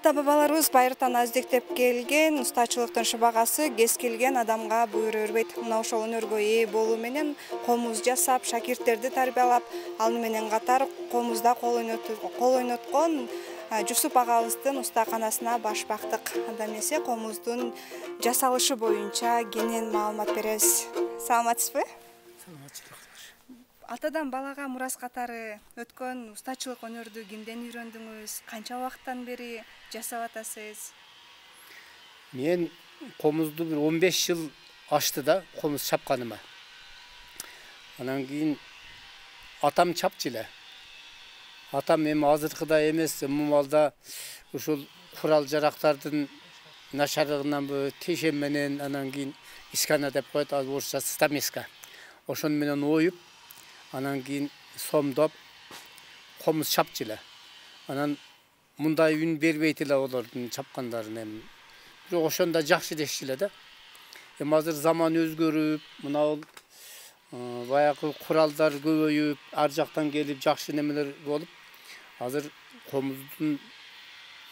Ата-бабаларыбыз байыртан аздектеп келген ustaчылыктын шыбагасы кез келген адамга буйруп өрбөйт. Мына ошол өнөргө ээ болуу менен комуз жасап, шакирттерди тарбиялап, ал менен катар комузда кол ойноткон Жусуп агабыздын устаканасына баш бактык. Анда эмесе комуздун жасалышы боюнча кенен маалымат беребиз. Саламатсызбы? Саламатчылык. Атадан балага мурас катары өткөн устачылык өнөрдү кимден үйрөндүңүз? Канча убакыттан бери жасап атасыз? Мен комузду 15 жыл ашты да комуз чапканыма. Анан кийин атам чапчу эле. Атам эми азыркыдай эмес, мумалда ушул курал жарактардын нашарлыгынан тешем менен анан кийин искана деп коет, ал орусча стамеска. Ошон менен оюп, анан кийин сомдоп комуз чапчу эле. Анан мындай үн бербейт эле олордун чапкандарын эми. Бирок ошондо жакшы дешчү эле да. Эми азыр заман өзгөрүп, мына баягы куралдар көбөйүп, ар жактан келип жакшы немелер болуп, азыр комуздун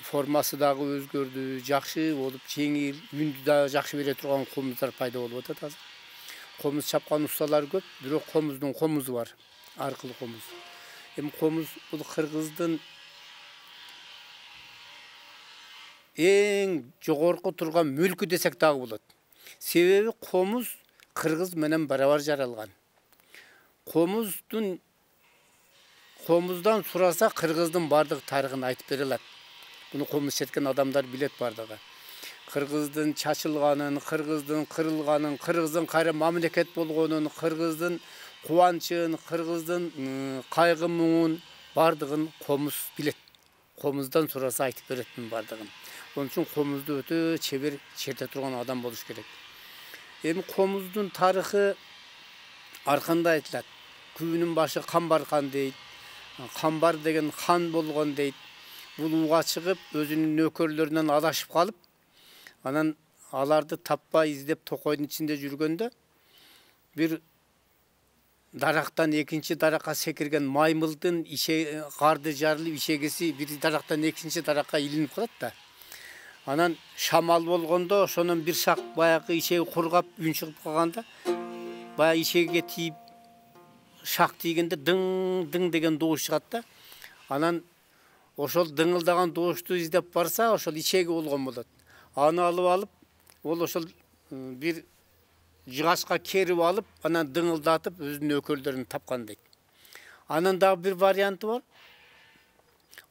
формасы дагы өзгөрдү, жакшы болуп, жеңил, үндү да жакшы бере турган комуздар пайда болуп атат азыр. Комуз чапкан усталар көп, бирок комуздун комузу бар, аркылуу комуз. Эми комуз бул кыргыздын эң жогорку турган мүлкү десек дагы болот. Себеби комуз кыргыз менен барабар жаралган. Комуздан сураса кыргыздын бардык тарыхын айтып бере алат. Буну комуз четкен адамдар билет бардыгы. Кыргыздын чачылганын, кыргыздын кырылганын, кыргыздын кайра мамлекет болгонун, кыргыздын кубанчын, кыргыздын кайгы муңун бардыгын комуз билет. Комуздан сураса айтып берет бардыгын. Onun için komuzdu öte çevir çerte turgan adam boluş gerek. Эми комуздун тарыхы арканда айтылат. Күбүнүн башы Камбар-хан дейт. Камбар деген хан болгон дейт. Бул уга чыгып, өзүнүн нөкөрлөрүнөн адашып калып, анан аларды таппай издеп токойдун ичинде жүргөндө бир дарактан экинчи даракка секирген маймылдын карды жарылып ишегеси бир дарактан экинчи даракка илинип калат да. Анан шамал болгондо ошонун бир шак баягы ишеги кургап үн чыгып калганда баягы ишегиге тийип шак тийгенде дың деген добуш чыгат да. Анан ошол дыңылдаган добушту издеп барса, ошол ишеги болгон болот. Аны алып, ол ошол бир жыгачка керип алып, анан дыңылдатып өзүнүн өкөлдөрүн тапкан дейт. Анан дагы бир варианты бар.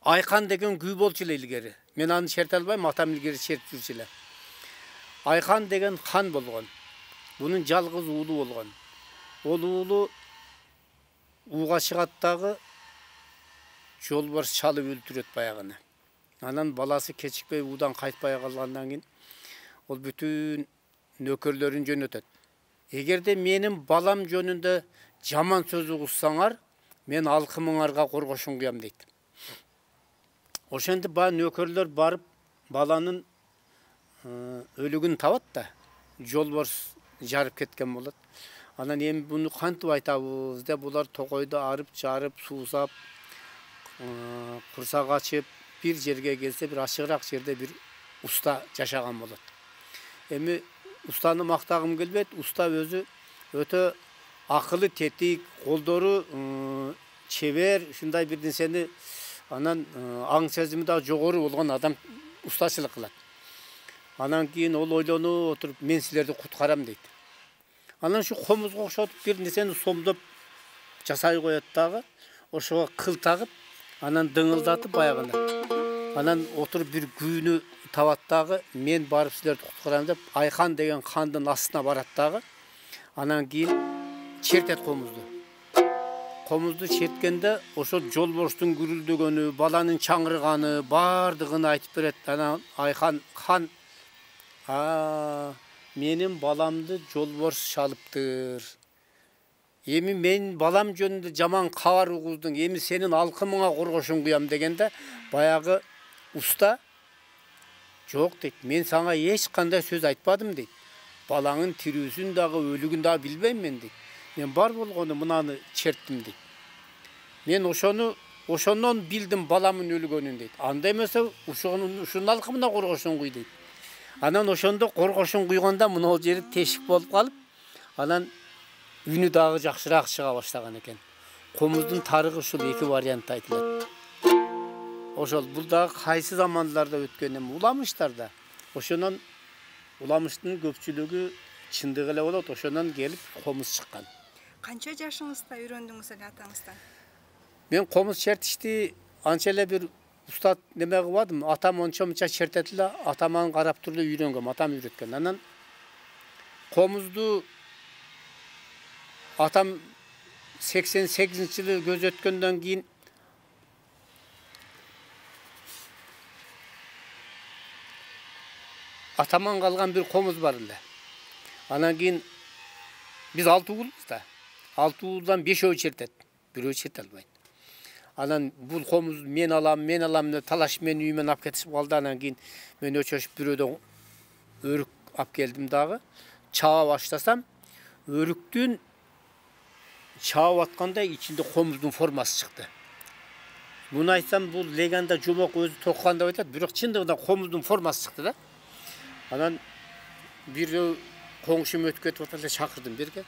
Айкан деген күй болчу эле илгери. Мен аны черте албайм, атам илгери чертип жүрчү эле. Айкан деген хан болгон. Бунун жалгыз уулу болгон. Ол уулу ууга чыгат дагы жолбарс чалып өлтүрөт баягыны. Анан баласы кечикпей уудан кайтпай калгандан кийин ол бүтүн нөкөрлөрүн жөнөтөт. Эгерде менин балам жөнүндө жаман сөз угушсаңар, мен алкымыңарга коргошун куям дейт. Ошентип нөкөрлөр барып баланын өлүгүн табат да, жолбарс жарып кеткен болот. Анан эми буну кантип айтабыз деп булар токойду арып, жарып, суусап, курсак ачып, бир жерге келсе, бир ачыгыраак жерде бир уста жашаган болот. Эми устаны мактагым келбейт, уста өзү өтө акылы тетик, колдору чебер, ушундай бир нерсени анан аң сезими да жогору болгон адам устачылык кылат. Анан кийин ол ойлонуп отуруп, мен силерди куткарам дейт. Анан ушу комузго окшотуп бир нерсени сомдоп жасай коет дагы, ошого кыл тагып, анан дыңылдатып баягыны. Анан отуруп бир күүнү табат дагы, мен барып силерди куткарам деп, Айхан деген хандын астына барат дагы. Анан кийин чертет комузду. Комузду черткенде ошол жолборстун гүрүлдөгөнү, баланын чаңырганы, бардыгын айтып берет. Анан Айхан хан менин баламды жолборс чалыптыр. Эми мен балам жөнүндө жаман кабар угуздуң, эми сенин алкымыңа коргошун куям дегенде, баягы уста жок дейт. Мен сага эч кандай сөз айтпадым дейт. Балаңын тирүүсүн дагы, өлүгүн дагы билбейм мен дейт. Мен бар болгону мынаны черттим дейт. Мен ошону Ошондон билдим баламын өлгөнүн дейт. Анда эмесе ушунун алкымына коргошун куй дейт. Анан ошондо коргошун куйганда мына жери тешик болуп калып, анан үнү дагы жакшыраак чыга баштаган экен. Комуздун тарыгы ушул эки вариантта айтылат. Ошол бул дагы кайсы замандарда өткөн эми уламыштарда. Ошонон уламыштын көпчүлүгү чындык эле болот. Ошондон келип комуз чыккан. Канча жашыңызда үйрөндүңүз эле атаңыздан? Мен комуз чертишти анча эле бир устат неме кылбадым. Атам ончо мынча чертет эле, атаман карап туруп эле үйрөнгөм, атам үйрөткөн. Анан комузду атам 88-жылы көз өткөндөн кийин атаман калган бир комуз бар эле. Анан кийин биз 6 уулбуз да. 6 уулдан 5өө чертет, бирөө черте албайт. Анан бул комуз мен алам деп талашып мени үйүмөн алып кетишип калды. Анан кийин мен өчөшүп бирөөдөн өрүк алып келдим дагы. Чаба баштасам, өрүктүн чаап атканда ичинде комуздун формасы чыкты. Муну айтсам, бул легенда жомок өзү токкан деп айтат, бирок чындыгында комуздун формасы чыкты да. Анан бирөө коңшум өтүп кетип атат эле, чакырдым берге.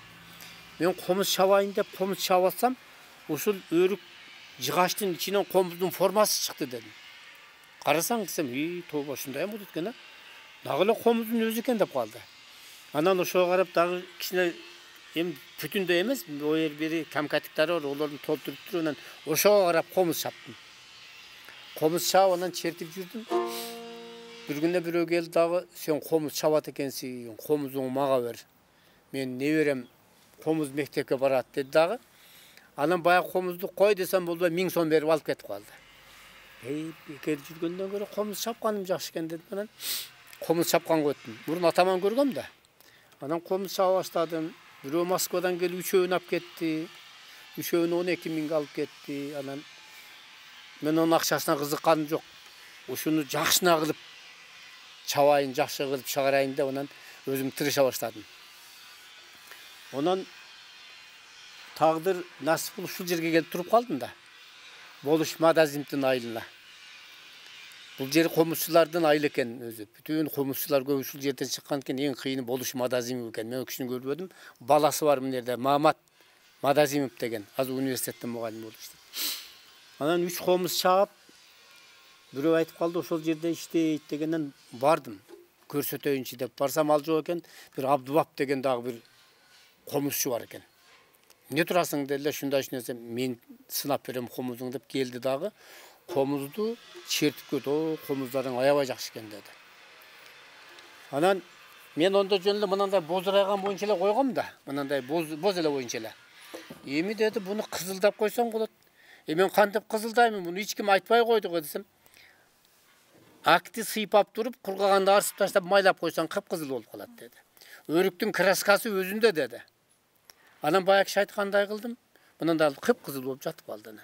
Мен комуз чабайын деп комуз чаап атсам, ушул өрүк жыгачтын ичинен комуздун формасы чыкты дедим. Карасаң десем, тооба ушундай болот экен а. Дагы эле комуздун өзү экен деп калды. Анан ошого карап дагы кичине эми бүтүндөй эмес, ой бери камкаттыктары бар, олорду толтуруп туруп анан ошого карап комуз чаптым. Комуз чаап анан чертип жүрдүм. Bir günde biri geldi dağı, sen komuz çabat ekensin, komuzunu mağa ver. Men ne verem, komuz mektepke barat dedi dağı. Anam bayağı komuzdu koy desem buldu, 1000 son verip alıp ketip kaldı. Bekeri жүргөндөн көрө komuz çapkanım жақсы eкен dedim anam. Komuz çapkan götürdüm. Burun ataman görgüm de. Anam komuz çaba başladım. Biri Moskvadan gelip 3 ap ketti. 3 12 ming alıp ketti. Anam men onun akçasına kızıkkanım yok. Uşunu жақшына kılıp çabайын жақшы kılıp çağırayın da ondan özüm tırışa başladım. Ondan tağdır nasip bulup şu жерге gelip turup kaldım da. Boluş Madazim'tin ayılına. Бұл жер комузчулардын айылы экен өзү. Бүтүн комузчулар көп ушул жерден чыккан экен, эң кыйыны Болуш Мадазимов экен. Мен кишини көрбөдүм. Баласы бар мына жерде, Мамат Мадазимов деген. Азыр университеттен мугалим болуп иштейт. Анан 3 комуз чаап, бирөө айтып калды, ошол жерде иштейт дегенден бардым. Көрсөтөйүнчү деп барсам ал жок экен. Бир Абдубап деген дагы бир комузчу бар экен. Не турасың деле, шундай нерсе, мен сынап берем комузуң деп келди дагы. Komuzdu çertip kötü, o komuzların ayabay жақсы eкен dedi. Anan men onda jönle mınандай bozuraygan boyunca ele koygam da, mınандай boz ele boyunca ele. Emi dedi, bunu kızıldap koysan bolot. Men kantip kızıldayмын, bunu hiç kim айтпай koyduk desem. Akti sıypap durup, kurgaganda arsıp taşlap maylap koysan kıpkızıl olup kalat dedi. Örüktün kraskası özünde dedi. Anan bayak aytkандай kıldım, mınандай kıpkızıl olup jatıp kaldı anan.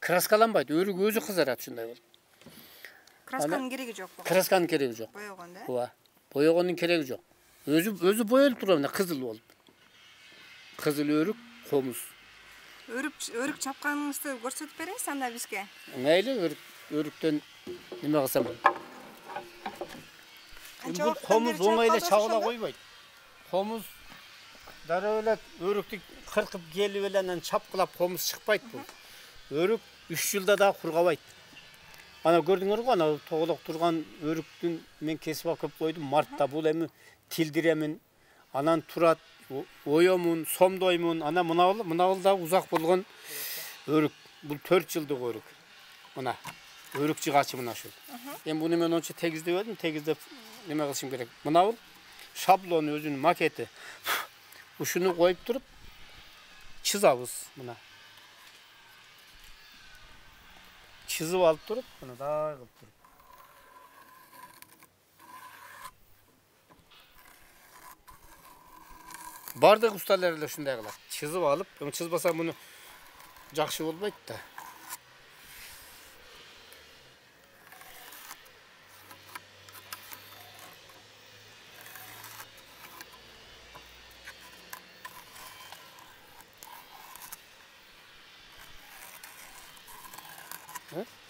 Kraskalanbaydı, örük özü kızarат şunday bolуп. Красkanın кереги жок bu. Красkanın кереги жок. Boyoganda. Ооба. Boyogonun кереги жок. Özü boyolup turup мына кызыл болуп. Кызыл өрүк, комуз. Өрүк чапканыңызды көрсөтүп бересиз анда бизге? Мейли, өрүктөн неме кылсам. Бул комуз оңой эле чабыла койбойт. Комуз дароо эле өрүктү кыркып келип эле анан чапкылап комуз чыкпайт бул. Örük 3 yılda daha kurgabait. Ana gördüңөр го, ana toголок турган өрүктүн мен кесип алып коydum. Мартта бул эми тилдиремин, анан турат, оёмун, сомдоймун. Ана мына да узак болгон өрүк. Бул 4 жылдык өрүк. Мына өрүк жыгачы мына ушул. Эми буну мен ончо тегиздебедим, тегиздеп неме кылышым керек. Мына бул шаблон өзүнүн макети. Ушуну коюп туруп чызабыз мына. Çizip alıp durup, bunu daha kılıp durup. Bardıq ustalarıyla şunday kılar. Çizip alıp, çizbasa bunu жақсы olmaydı da.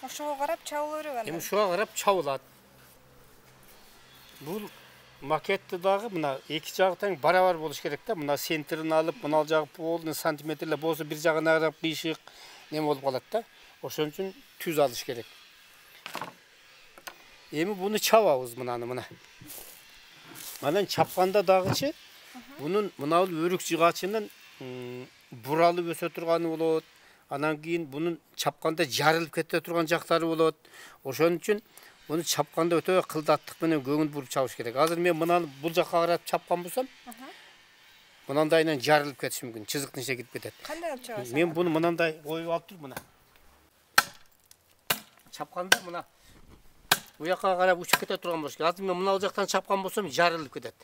Ошого карап чабыла берет Эми анан. ушуга карап чабылат. Бул макетти дагы мына эки жагы тең барабар болуш керек да. Мына центрин алып, мына жагы полный сантиметрлер болсо бир жагына карап кыйшык неме болуп калат да. Ошон үчүн түз алыш керек. Эми буну чабабыз мына. Анан чапканда дагычы бунун мына өрүк жыгачынын буралып өсө турганы болот. Анан кийин бунун чапканда жарылып кете турган жактары болот. Ошон үчүн буну чапканда өтө кылдаттык менен көңүл буруп чабыш керек. Азыр мен мынаны бул жакка карап чапкан болсом, мынандайынан жарылып кетиши мүмкүн, чызыктын ичине кирип кетет. Кандай кылып чабасың? Мен буну мынандай коюп алып туруп мына. Чапканда мына bu жака карап учуп кете турган болуш керек. Азыр мен мына жактан чапкан болсом жарылып кетет.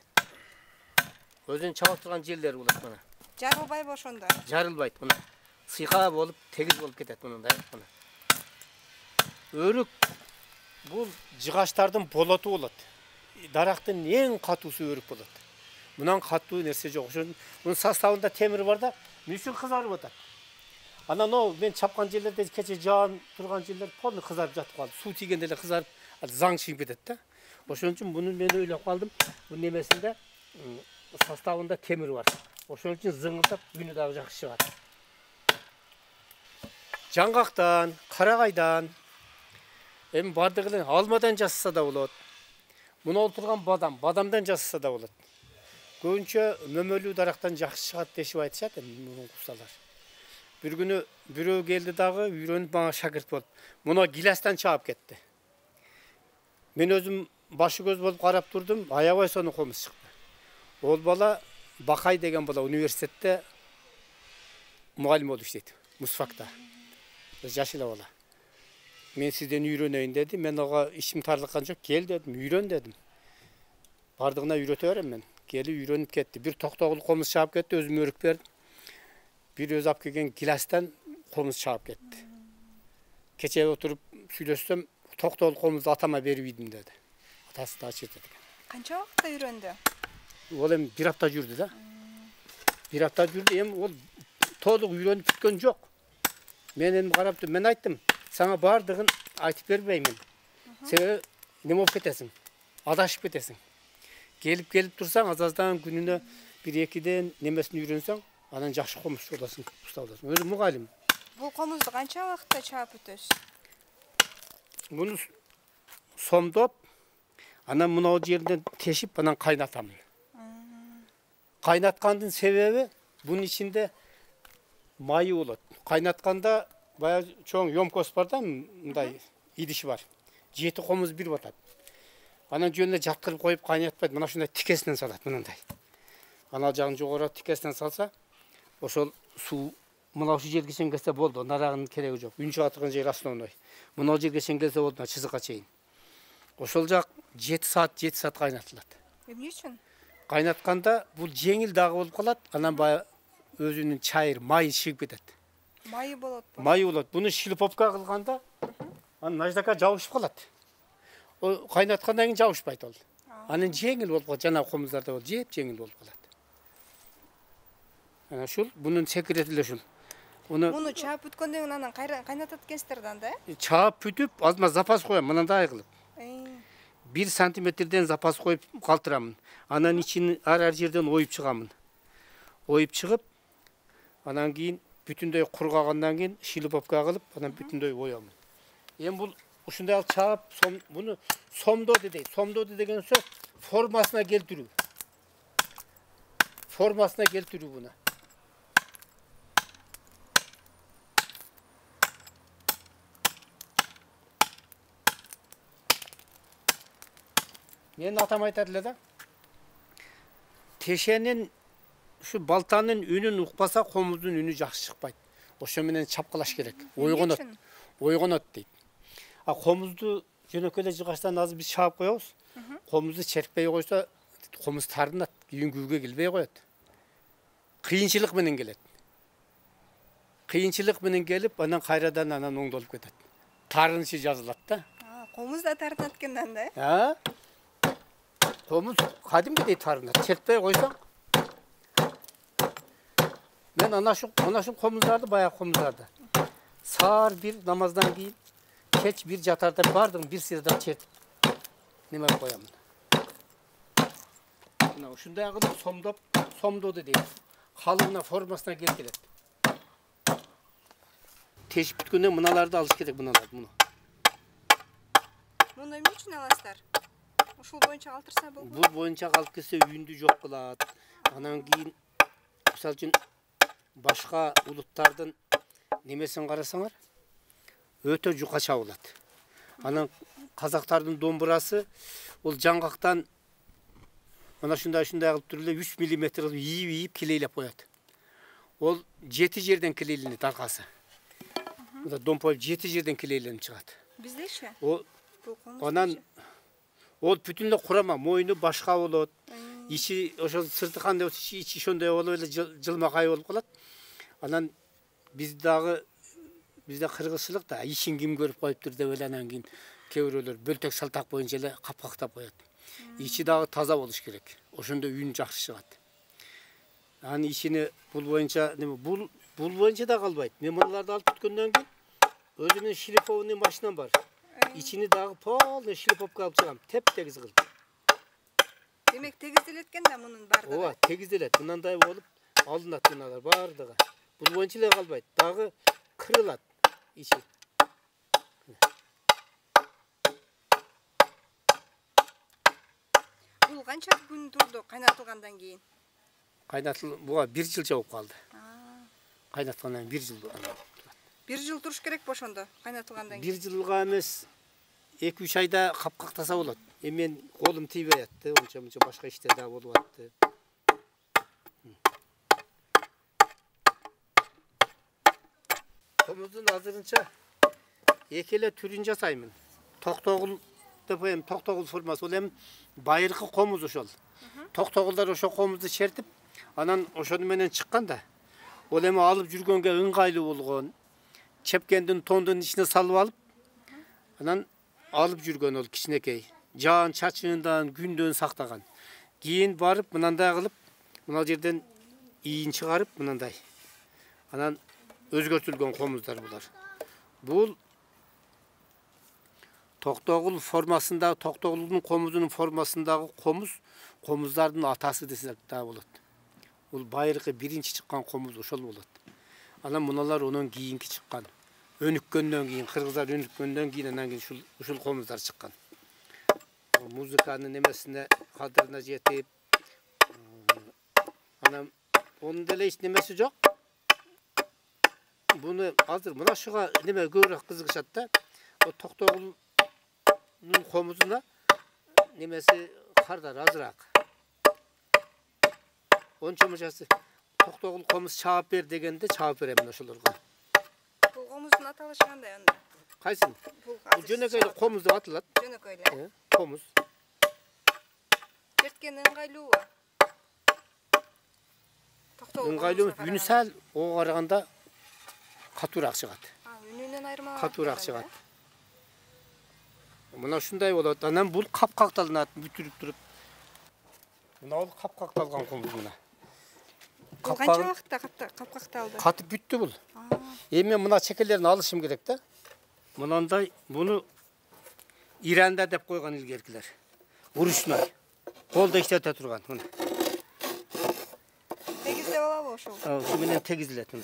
Өзүнүн чаба турган жерлери болот мына. Жарылбайбы ошондо? Жарылбайт мына. Сыйка болуп, тегиз болуп кетет мындай мына. Өрүк бул жыгачтардын болоту болот. Дарактын эң катуусу өрүк болот. Мунан катуу нерсе жок. Ошон мунун составында темир бар да, эмне үчүн кызарып атат? Анан о мен чапкан жерлерде кече жаан турган жерлер полный кызарып жатып калды. Суу тийгенде эле кызарып, заң чыгып кетет да. Ошон үчүн буну мен ойлоп калдым. Бу немесинде составында темир бар. Ошон үчүн зыңылдап үнү дагы жакшы чыгат. Жаңгактан, карагайдан, эми бардыгы эле алмадан жасаса да болот. Муну олтурган бадамдан жасаса да болот. Көбүнчө мөмөлүү дарактан жакшы чыгат дешип айтышат эми усталар. Bir günü biri geldi dağı, үйрөнүп bana şagirt болуп. Муну гиластан чаап кетти. Мен өзүм башы көз болуп карап турдум, аябай сонун комуз чыкты. Ол бала Бакай деген бала университетте мугалим болуп иштейт, Мусфакта. Жаш эле бала. Мен сизден үйрөнөйүн деди. Мен ага ишим тарлыккан жок, кел дедим, үйрөн дедим. Бардыгына үйрөтө берем мен. Келип үйрөнүп кетти. Бир токтогул комуз чаап кетти, өзүм өрүк бердим. Bir öz alып kelgen gilastан komuz çağıp ketти. Keçe oturup süйлөшсөм, токтогул комузду атама берип ийдим деди. Атасы да ачырды экен. Канча убакытта үйрөндү? Ол эми бир апта жүрдү да. Бир апта жүрдү, эми ол толук үйрөнүп бүткөн жок. Мен эми карап туруп, мен айттым, сага бардыгын айтып бербеймин. Себеби неме болуп кетесиң, адашып кетесиң. Келип турсаң, азаздан күнүнө 1-2ден немесин үйрөнсөң, анан жакшы комуз болосуң, уста болосуң. Өзү мугалим. Бул комузду канча убакытта чаап өтөсүз? Буну сомдоп, анан мынау жерден тешип, анан кайнатамын. Кайнаткандын себеби бунун ичинде майы болот. Кайнатканда баягы чоң ёмкост бар да, мындай идиши бар. 7 комуз бир батат. Анан жөнүнө жаткырып коюп кайнатпайт, мына ушундай тикесинен салат мындай. Анал жагын жогору тикесинен салса, ошол суу мына ушу жерге чейин келсе болду, нарагынын кереги жок. Үн чыга турган жер основной. Мына жерге чейин келсе болду, мына чызыкка чейин. Ошол жак 7 саат кайнатылат. Эмне үчүн? Кайнатканда бул жеңил дагы болуп калат, анан баягы өзүнүн чайыр, майы чыгып кетет. Майы болот. Майы болот. Буну шлифовка кылганда анан наждака жабышып калат. О кайнаткандан кийин жабышпайт ол. Анын жеңил болуп калат, жана комуздарда бол жеп жеңил болуп калат. Ana şul, bunun sekretili şul. Bunu çağıp bütkөндөн кийин анан кайнатат экенсиздер да? Çağıp бүтүп, азма запас коyam, мынандай кылып. 1 сантиметрден запас коюп калтырамын. Анан ичин ар жерден оюп чыгамын. Оюп чыгып, анан кийин бүтүндөй кургагандан кийин шлифовка кылып, анан бүтүндөй оямын. Эми бул ушундай алып чаап, буну сомдоду дейт. Сомдоду деген сөз формасына келтирүү. Formasına keltirүү buna. Менин атам айтат эле да. Тешенин şu балтанын үнүн укпаса, комуздун үнү жакшы чыкпайт. Ошо менен чапкылаш керек. Ойгонот. Ойгонот дейт. А комузду жөнөкөй эле жыгачтан азыр биз чаап коебуз. Комузду черппей койсо, комуз тарынат, үйүнгүүгө келбей коет. Кыйынчылык менен келет. Кыйынчылык менен келип, анан кайрадан анан оңдолуп кетет. Тарынышы жазылат да. Комуз да тарынат экенден да? Ha? Komuz kadimgidey tarınat. Çertpey koysan. Ben ana şu komuzlardı, bayağı komuzlardı. Sağır bir namazdan giyin. Keç bir jatarda bardın bir sıradan çertip neme koyamın. Mına uşunday kılıp somdodu deyip halına formasına keltiret. Teşip bitkende mınalarda alış керек mınalar bunu. Bunu эмне үчүн аласыздар? Ушул боюнча калтырса болбойбу? Бул боюнча калып кетсе үйүндү жок кылат. Анан кийин мисалы үчүн башка улуттардын немесин карасаңар, өтө жука чабылат. Анан казактардын домбурасы ол жаңгактан мына ушундай кылып туруп эле 3 мм кылып ийип килейлеп коет. Ол 7 жерден килейленет аркасы. Мына домпой 7 жерден килейленип чыгат. Биздечи? Анан ол бүтүнлөй курама, мойну башка болот. Ичи ошол сырты кандай болсо ичи ошондой болуп эле жылмакай болуп калат. Анан бизде кыргызчылык да ишин ким көрүп коюптур деп эле анан кийин кээ бирөөлөр бөлтөк салтак боюнча эле капкактап коет. Ичи дагы таза болуш керек. Ошондо үйүн жакшы чыгат. Анан ичини бул боюнча бул боюнча да калбайт. Мен мыналарды алып бүткөндөн кийин өзүмдүн шлифованный машинам бар. İçini dağıp polnu шлифовка алып чыгам. Теп-тегиз кылып. Демек тегизделет экен да мунун бардыгы. Ооба, тегизделет. Мынандай болуп алынат мыналар бардыгы. Бул боюнча эле калбайт. Дагы кырылат ичи. Бул канча күн турду кайнатылгандан кийин? Буга 1 жыл чабып калды. Кайнаткандан 1 жыл. 1 жыл туруш керек ошондо кайнатылгандан кийин. 1 жылга эмес 2-3 айда капкактаса болот. Мен колум тийбей атты, онча-мынча башка иштер да болуп атты. Комуздун азырынча эки эле түрүн жасаймын. Токтогул деп коем, токтогул формасы. Ол эми байыркы комуз ошол. Токтогулдар ошо комузду чертип, анан ошону менен чыкканда, ол эми алып жүргөнгө ыңгайлуу болгон. Чепкендин тондун ичине салып алып, анан алып жүргөн ол кичинекей. Жаан чачыындан, күндөн сактаган. Кийин барып мынандай кылып, мына жерден ийин чыгарып мынандай. Анан өзгөртүлгөн комуздар булар. Бул токтогул формасында, токтогулдун комузунун формасындагы комуздардын атасы десек да болот. Бул байыркы биринчи чыккан комуз ошол болот. Анан мыналар онун кийинки чыккан. Өнүккөндөн кийин, кыргыздар өнүккөндөн кийин анан кийин ушул комуздар чыккан. Музыканын немесине кадырына жетип, анан онун деле эч немеси жок. Буну азыр мына ушуга неме көбүрөөк кызыгышат да. Токтогулдун комузуна немеси кардар азыраак. Ончо-мунчасы токтогул комуз чаап бер дегенде чаап берем ошолорго. Бул комуздун аталышы кандай анда? Кайсын? Бул жөнөкөй комуз деп аталат. Жөнөкөй эле. Комуз. Черткен ыңгайлуубу? Ыңгайлуу үнү сал ого караганда катуураак чыгат. Үнүнөн айырмаланат. Катуураак чыгат. Мына ушундай болот. Анан бул капкакталынат, бүтүрүп туруп. Мына бул капкакталган комуз мына. Бул канча вакытта капкакталды? Катып бүттү бул. Эми мына чекелерин алышым керек да. Мынандай буну Иранда деп койгон илгеркилер. Уручной. Колдо иштете турган мына. Тегизде болобу ошол? Ушу менен тегизилет мына.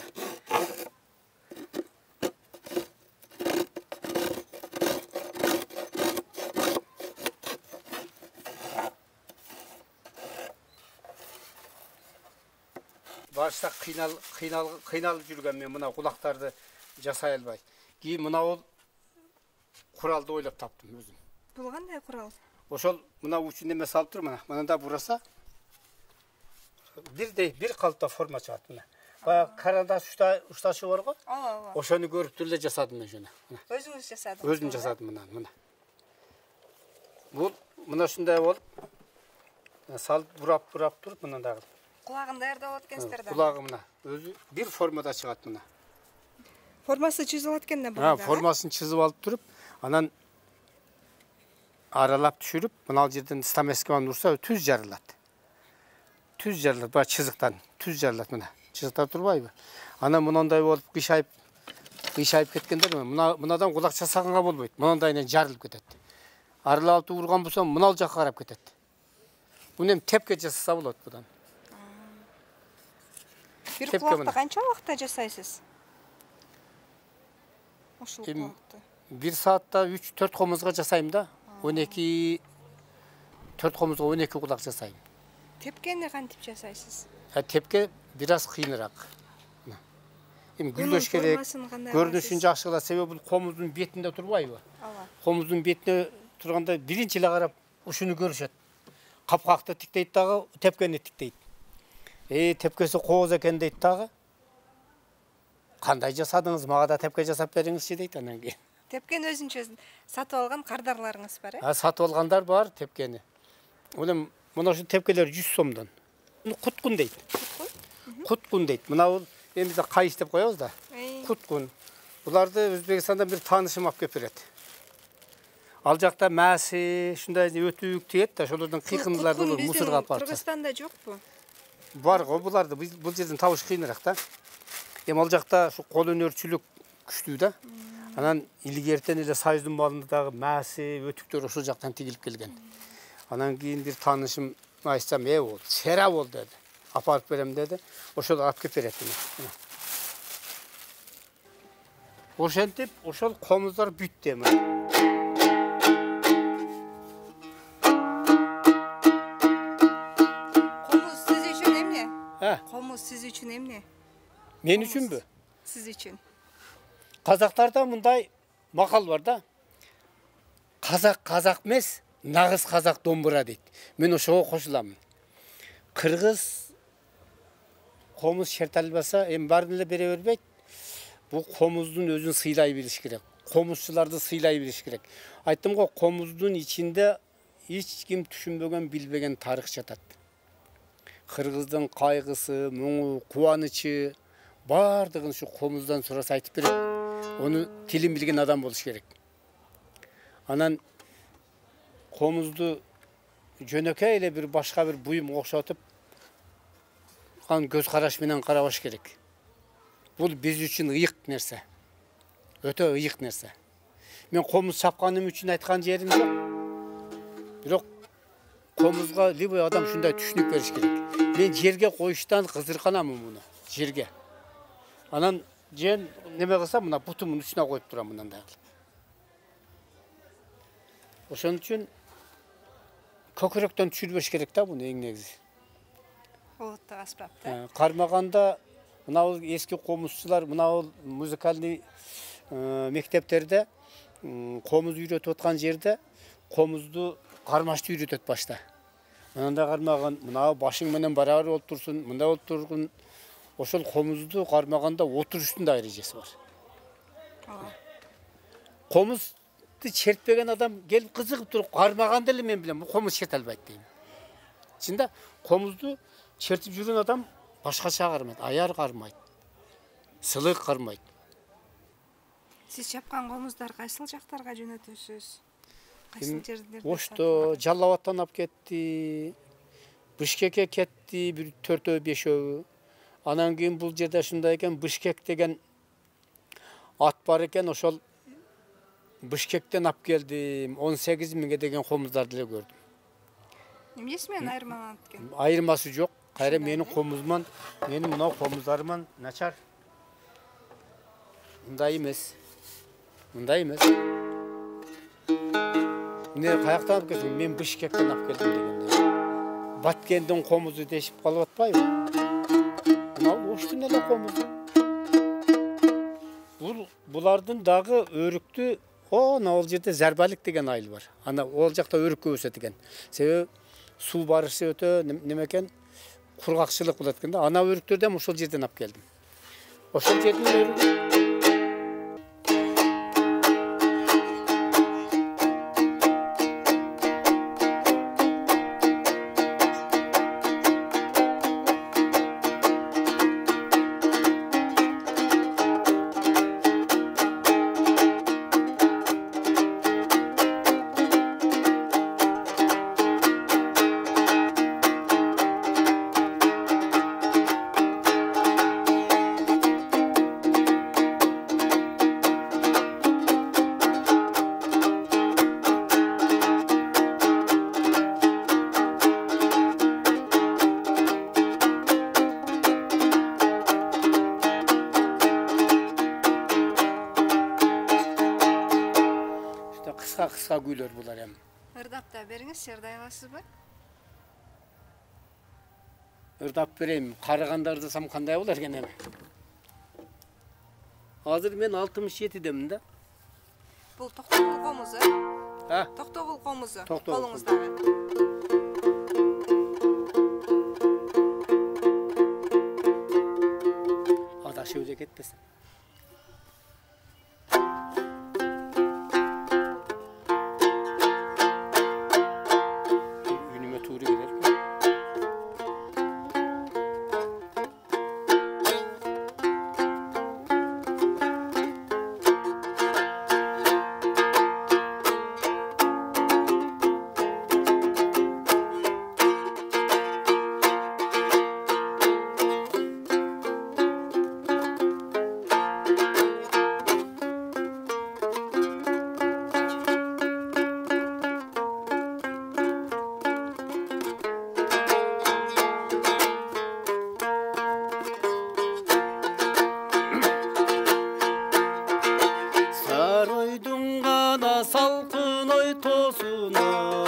Башта кыйналып жүргөн мен мына кулактарды жасай албай. Кийин мына ол куралды ойлоп таптым өзүм. Бул кандай курал? Ошол мына учун эме салып тур мына. Мынанда бураса бир калыпта форма чыгат мына. Баягы карандаш ушташы бар го? Ооба. Ошону көрүп туруп эле жасадым мен ошону. Өзүңүз жасадыңыз? Өзүм жасадым мына. Бул мына ушундай болуп салып бурап туруп мындай кылып. Кулагын даярдап аткансыздар да. Кулагы мына өзү бир формада чыгат мына. Формасы чызылат экен да бул. Формасын чызып алып туруп, анан аралап түшүрүп, мына жерден стамескадан урса түз жарылат. Түз жарылат, баягы чызыктан түз жарылат мына. Чызыкта турбайбы? Анан мындай болуп кышайып Ишайып кеткендер мынадан кулак жасаганга болбойт. Мынандайынан жарылып кетет. Арылалты урган болсо мынал жакка карап кетет. Буну эми тепке жасаса болот будан. Бир кулакты канча убакытта жасайсыз? Ушул кулакты. 1 саатта 3-4 комузга жасайм да. 12 4 комузга 12 кулак жасайм. Тепкени кантип жасайсыз? Тепке бир аз кыйыныраак. Эми гүлдөш керек. Көрүнүшүн жакшыла, себеби бул комуздун бетинде турбайбы? Ооба. Комуздун бетине турганда биринчи эле карап ушуну көрүшөт. Капкакты тиктейт дагы, тепкени тиктейт. Тепкеси кооз экен дейт дагы. Кандай жасадыңыз, мага да тепке жасап бериңизчи дейт анан кийин. Тепкени өзүнчө сатып алган кардарларыңыз бар, Сатып алгандар бар тепкени. Улам мына ушул тепкелер 100 сомдон. Куткун дейт. Куткун дейт. Мына бул эми биз кайыш деп коебуз да. Куткун. Буларды Өзбекстандан бир таанышым алып келип берет. Ал жакта мәси, ушундай өтүк тиет да, ошолордун кыйкындылары болуп мусорго алып барат. Кыргызстанда жокпу? Бар го, буларды бул жерден табыш кыйыныраак да. Эми ал жакта ушу кол өнөрчүлүк күчтүү да. Анан илгертен эле Союздун малында дагы мәси, өтүктөр ошол жактан тигилип келген. Анан кийин бир таанышым айтсам, ол сера бол деди. Апарып берем деди. Ошол алып келип берет мени. Ошентип, ошол комуздар бүттү эми. Комуз сиз үчүн эмне? Комуз сиз үчүн эмне? Мен үчүнбү? Сиз үчүн. Казактарда мындай макал бар да. Казак эмес, нагыз казак домбура дейт. Мен ошого кошуламын. Кыргыз комуз шерталбаса, эми баарын эле бере бербейт. Бул комуздун өзүн сыйлай билиш керек. Комузчуларды сыйлай билиш керек. Айттым го, комуздун ичинде эч ким түшүнбөгөн, билбеген тарых жатат. Кыргыздын кайгысы, муңу, кубанычы бардыгын ушу комуздан сураса айтып берет. Onu tilin bilgen adam buluş gerek. Anan komuzdu jönöke ile bir başka bir buyum okşatıp kan göz karaş menen karabaş gerek. Bu biz için ıyık nerse. Öte ıyık nerse. Men komuz çapkanım için aytkan jerim yok. Bирок komuzga liboy adam şunday түшүнүк бериш керек. Men жерге коюштан кызырканамын муну. Жерге. Anan Jen neme kılsam buna butumun üstüne koyup duram bundan dağıl. Oşun için kökürökten düşürbeş gerek da bunu en negizi. Oğutta asbapta. Karmaganda mına eski komuzçular, mına müzikalni mektepterde komuz üretip otkan yerde komuzdu karmaştı üretip başta. Mınanda karmagan, mına başın menen beraber otursun, mında oturgun. Ошол комузду кармаганда отуруштун да эрежеси бар. Комузду чертпеген адам келип кызыгып туруп кармаганда эле мен билем, бул комуз черте албайт дейм. Чында комузду чертип жүргөн адам башкача кармайт, аяр кармайт. Сылык кармайт. Сиз чапкан комуздар кайсыл жактарга жөнөтөсүз? Кайсыл жерлерде? Ошто Жалал Абадтан алып кетти. Бишкекке кетти, бир 4-5. Anan kийин bul жерде ушундай экен, Бишкек деген ат бар экен, ошол Бишкектен алып келдим. 18 миңге деген комуздарды эле көрдүм. Эмнеси менен айырмаланат экен? Айырмасы жок. Кайра менин комузман, менин мына комуздарыман начар. Мындай эмес. Мындай эмес. Эмне каяктан алып келдиң? Мен Бишкектен алып келдим дегенде. Баткендин комузу дешип калып атпайбы? Oştun ele komuzu. Bulardın dağı örüktü. Ne olacakta zerbalik degen ayıl var. Ana olacakta örük köbüse degen. Sebebi su barışı öte nemeken kurgakçılık bulat. Ana örüktürden ошол жерден alып geldim. Ошол жердин örüğü күйлөр булар эми. Ырдап да бериңиз, ырдай аласызбы? Ырдап берейин. Карагандарды десем кандай болар экен эми? Азыр мен 67-демин да. Бул Токтогул комузу. Токтогул комузу. Колуңуздагы. Адашып эле кетпесин. Үнүмө туура келер. Salkın oy tosundan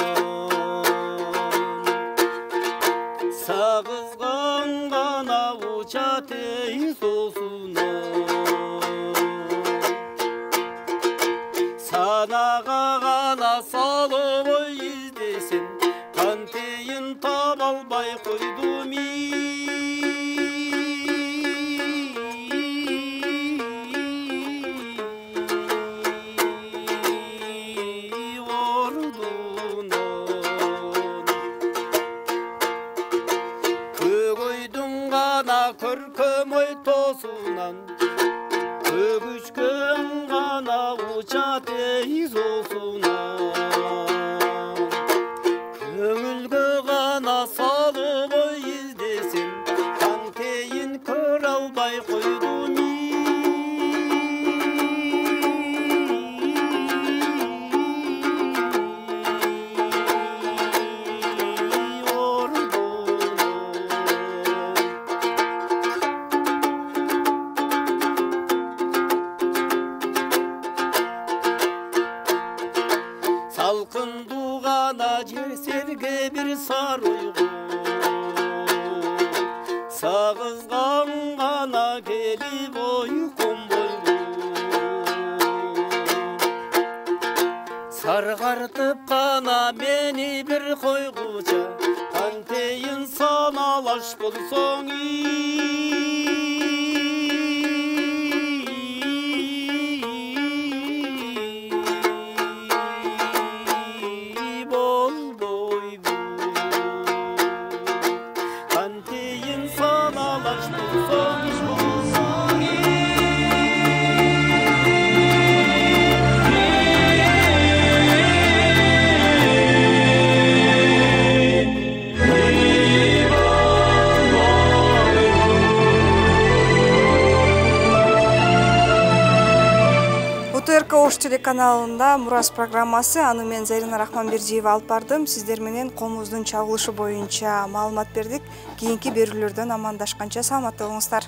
Sağızgan gana uça teyiz olsundan Sanağa gana salıp oy izdesin Kan teyin tab albay koydum Körküm oy tosunan Kögüşkün gana uça teyiz olsunan Köngülgü gana salıp oy izdesin Kan teyin kör albay koydum Salkın duğana serge bir sarıyğın Sağızgan gana gelip oykum boygun Sargartıp gana beni bir koyguca Kan teyin sana laş bolson УТРК Ош телеканалында Мурас программасы, аны мен Зарина Рахманбердиева алып бардым. Сиздер менен комуздун чабылышы боюнча маалымат бердик. Кийинки берүүлөрдөн амандашканча саламатта болуңуздар.